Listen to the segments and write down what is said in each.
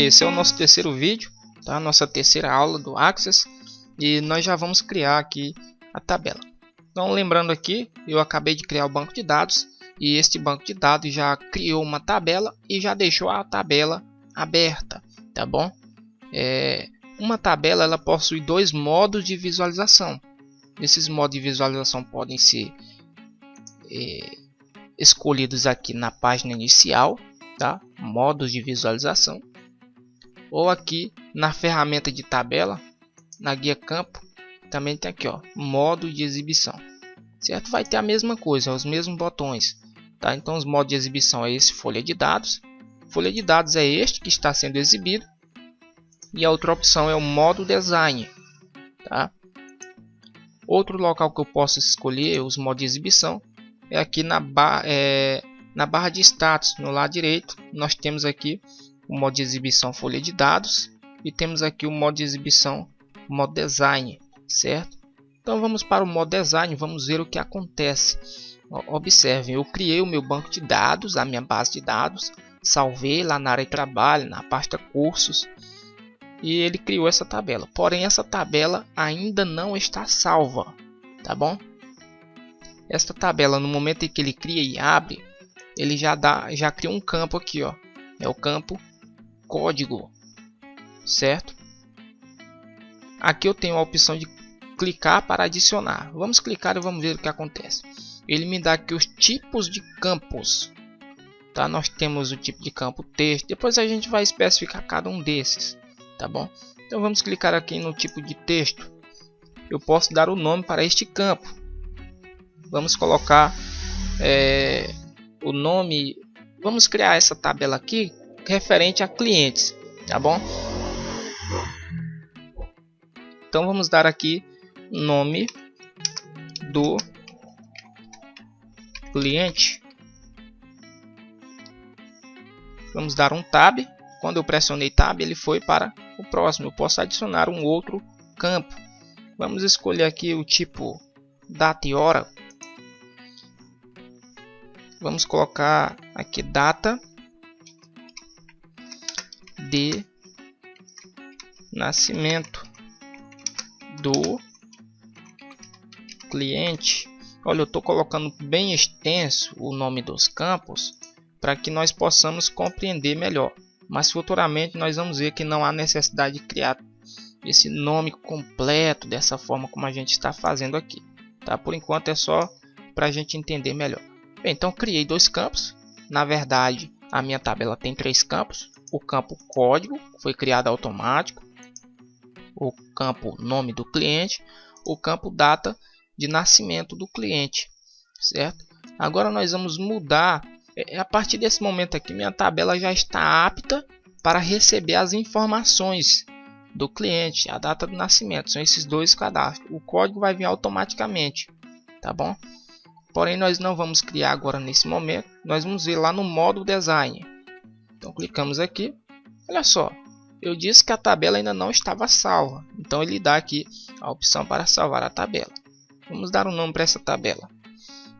Ok, esse é o nosso terceiro vídeo, tá? Nossa terceira aula do Access, e nós já vamos criar aqui a tabela. Então, lembrando aqui, eu acabei de criar o banco de dados, e este banco de dados já criou uma tabela e já deixou a tabela aberta, tá bom? Uma tabela ela possui dois modos de visualização. Esses modos de visualização podem ser escolhidos aqui na página inicial, tá? Modos de visualização, ou aqui na ferramenta de tabela, na guia campo, também tem aqui, ó, modo de exibição, certo? Vai ter a mesma coisa, os mesmos botões, tá? Então os modos de exibição é esse, folha de dados. Folha de dados é este que está sendo exibido, e a outra opção é o modo design, tá? Outro local que eu posso escolher os modos de exibição é aqui na barra de status, no lado direito. Nós temos aqui o modo de exibição folha de dados e temos aqui o modo de exibição modo design, certo? Então vamos para o modo design, vamos ver o que acontece. Observem, eu criei o meu banco de dados, a minha base de dados, salvei lá na área de trabalho, na pasta cursos, e ele criou essa tabela. Porém, essa tabela ainda não está salva, tá bom? Esta tabela, no momento em que ele cria e abre, ele já criou um campo aqui, ó, é o campo código, certo? Aqui eu tenho a opção de clicar para adicionar. Vamos clicar e vamos ver o que acontece. Ele me dá aqui os tipos de campos, tá? Nós temos o tipo de campo texto, depois a gente vai especificar cada um desses, tá bom? Então vamos clicar aqui no tipo de texto. Eu posso dar o nome para este campo. Vamos colocar o nome. Vamos criar essa tabela aqui referente a clientes, tá bom? Então vamos dar aqui nome do cliente. Vamos dar um tab. Quando eu pressionei tab, ele foi para o próximo. Eu posso adicionar um outro campo. Vamos escolher aqui o tipo data e hora. Vamos colocar aqui data de nascimento do cliente. Olha, eu estou colocando bem extenso o nome dos campos para que nós possamos compreender melhor. Mas futuramente nós vamos ver que não há necessidade de criar esse nome completo dessa forma como a gente está fazendo aqui, tá? Por enquanto é só para a gente entender melhor. Bem, então criei dois campos. Na verdade, a minha tabela tem três campos. O campo código foi criado automático, o campo nome do cliente, o campo data de nascimento do cliente, certo? Agora nós vamos mudar. A partir desse momento aqui, minha tabela já está apta para receber as informações do cliente, a data do nascimento. São esses dois cadastros. O código vai vir automaticamente, tá bom? Porém, nós não vamos criar agora nesse momento. Nós vamos ver lá no modo design. Então clicamos aqui. Olha só, eu disse que a tabela ainda não estava salva. Então ele dá aqui a opção para salvar a tabela. Vamos dar um nome para essa tabela.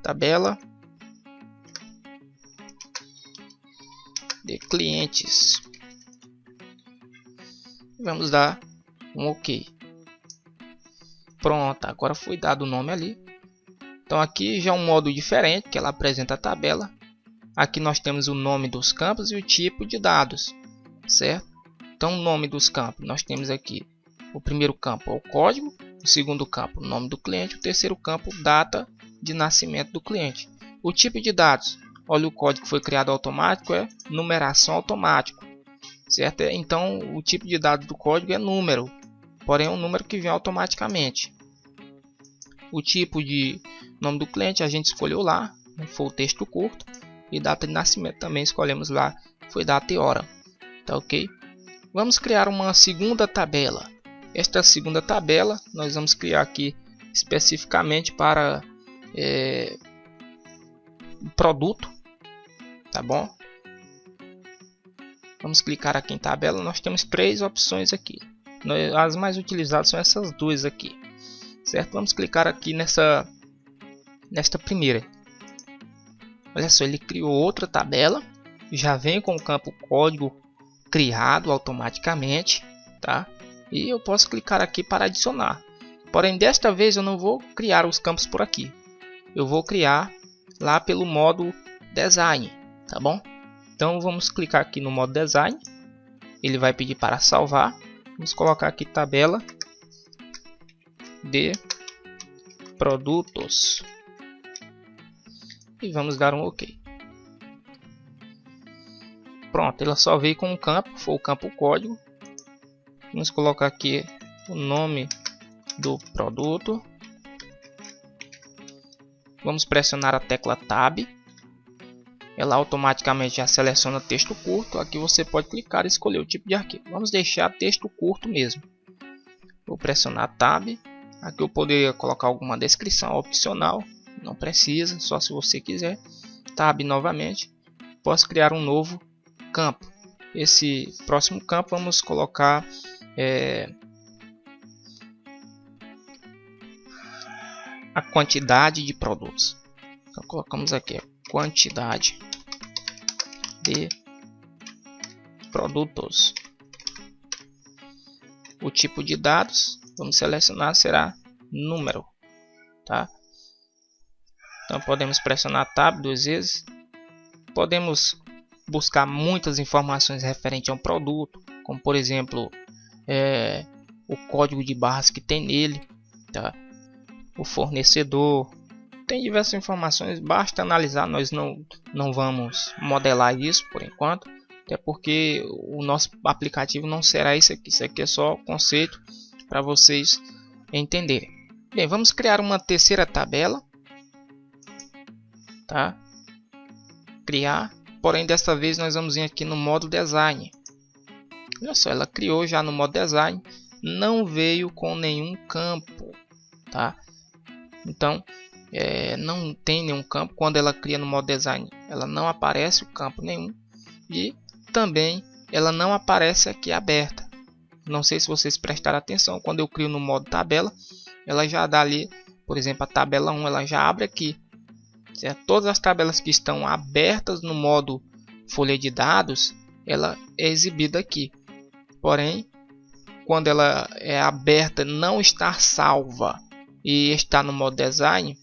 Tabela de clientes. Vamos dar um OK. Pronto, agora foi dado o nome ali. Então aqui já é um modo diferente que ela apresenta a tabela. Aqui nós temos o nome dos campos e o tipo de dados, certo? Então o nome dos campos, nós temos aqui o primeiro campo é o código, o segundo campo o nome do cliente, o terceiro campo data de nascimento do cliente. O tipo de dados, olha, o código foi criado automático, é numeração automática, certo? Então o tipo de dados do código é número, porém é um número que vem automaticamente. O tipo de nome do cliente a gente escolheu lá, foi o texto curto, e data de nascimento também escolhemos lá, foi data e hora, tá ok? Vamos criar uma segunda tabela. Esta segunda tabela nós vamos criar aqui especificamente para produto, tá bom? Vamos clicar aqui em tabela. Nós temos três opções aqui. As mais utilizadas são essas duas aqui, certo? Vamos clicar aqui nesta primeira. Olha só, ele criou outra tabela, já vem com o campo código criado automaticamente, tá? E eu posso clicar aqui para adicionar. Porém, desta vez eu não vou criar os campos por aqui. Eu vou criar lá pelo modo Design, tá bom? Então vamos clicar aqui no modo Design. Ele vai pedir para salvar. Vamos colocar aqui tabela de produtos. E vamos dar um OK. Pronto, ela só veio com um campo, foi o campo código. Vamos colocar aqui o nome do produto. Vamos pressionar a tecla Tab. Ela automaticamente já seleciona texto curto. Aqui você pode clicar e escolher o tipo de arquivo. Vamos deixar texto curto mesmo. Vou pressionar Tab. Aqui eu poderia colocar alguma descrição opcional. Não precisa, só se você quiser. Tab novamente. Posso criar um novo campo. Esse próximo campo vamos colocar a quantidade de produtos. Então colocamos aqui a quantidade de produtos. O tipo de dados, vamos selecionar, será número, tá? Então podemos pressionar Tab 2 vezes. Podemos buscar muitas informações referentes a um produto, como por exemplo o código de barras que tem nele, tá? O fornecedor, tem diversas informações, basta analisar. Nós não vamos modelar isso por enquanto, até porque o nosso aplicativo não será isso aqui é só conceito para vocês entenderem. Bem, vamos criar uma terceira tabela, tá? Criar, porém desta vez nós vamos vir aqui no modo Design. Olha só, ela criou já no modo Design, não veio com nenhum campo, tá? Então não tem nenhum campo. Quando ela cria no modo Design, ela não aparece o campo nenhum, e também ela não aparece aqui aberta. Não sei se vocês prestaram atenção, quando eu crio no modo tabela, ela já dá ali, por exemplo, a tabela 1, ela já abre aqui, certo? Todas as tabelas que estão abertas no modo folha de dados, ela é exibida aqui. Porém, quando ela é aberta, não está salva e está no modo Design,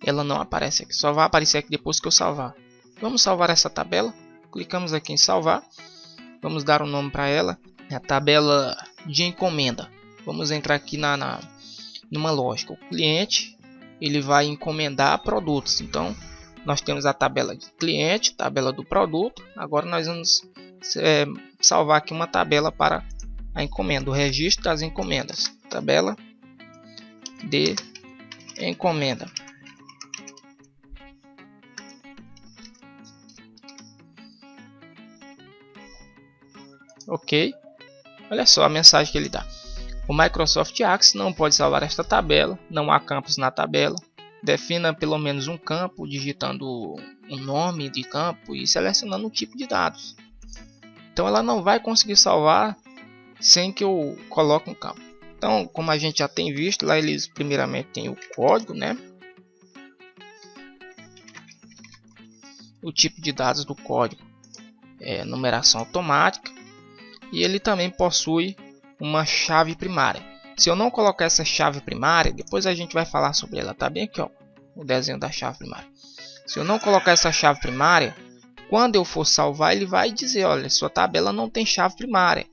ela não aparece aqui, só vai aparecer aqui depois que eu salvar. Vamos salvar essa tabela, clicamos aqui em salvar, vamos dar um nome para ela, é a tabela de encomenda. Vamos entrar aqui numa lógica. O cliente ele vai encomendar produtos, então nós temos a tabela de cliente, tabela do produto. Agora nós vamos salvar aqui uma tabela para a encomenda, o registro das encomendas, tabela de encomenda. Ok, olha só a mensagem que ele dá. O Microsoft Access não pode salvar esta tabela, não há campos na tabela. Defina pelo menos um campo, digitando o nome de campo e selecionando o tipo de dados. Então ela não vai conseguir salvar sem que eu coloque um campo. Então, como a gente já tem visto, lá eles primeiramente tem o código, né? O tipo de dados do código é numeração automática. E ele também possui uma chave primária. Se eu não colocar essa chave primária, depois a gente vai falar sobre ela, tá bem aqui, ó, o desenho da chave primária. Se eu não colocar essa chave primária, quando eu for salvar, ele vai dizer, olha, sua tabela não tem chave primária.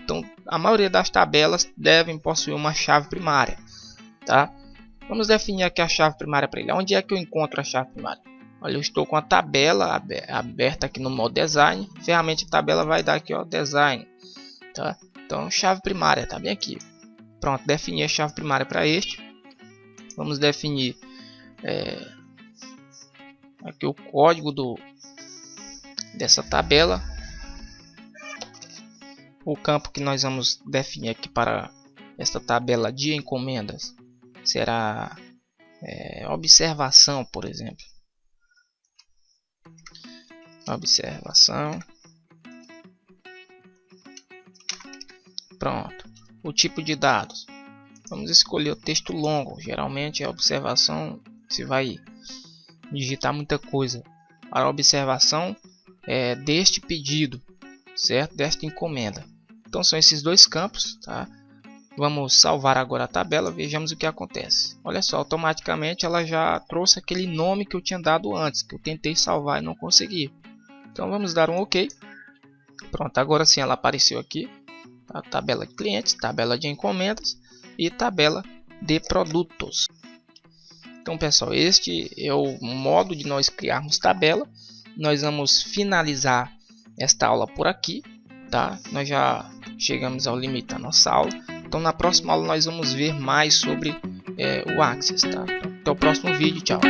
Então, a maioria das tabelas devem possuir uma chave primária, tá? Vamos definir aqui a chave primária para ele. Onde é que eu encontro a chave primária? Olha, eu estou com a tabela aberta aqui no modo Design. Ferramenta de tabela vai dar aqui, ó, Design, tá? Então, chave primária tá bem aqui. Pronto, defini a chave primária para este. Vamos definir aqui o código dessa tabela. O campo que nós vamos definir aqui para esta tabela de encomendas será observação, por exemplo. Observação. Pronto. O tipo de dados. Vamos escolher o texto longo. Geralmente a observação se vai digitar muita coisa. Para a observação deste pedido, certo, desta encomenda. Então são esses dois campos, tá? Vamos salvar agora a tabela, vejamos o que acontece. Olha só, automaticamente ela já trouxe aquele nome que eu tinha dado antes, que eu tentei salvar e não consegui. Então vamos dar um OK. Pronto, agora sim ela apareceu aqui. A tabela de clientes, tabela de encomendas e tabela de produtos. Então pessoal, este é o modo de nós criarmos tabela. Nós vamos finalizar esta aula por aqui, tá? Nós já chegamos ao limite da nossa aula. Então na próxima aula nós vamos ver mais sobre o Access, tá? Então, até o próximo vídeo, tchau!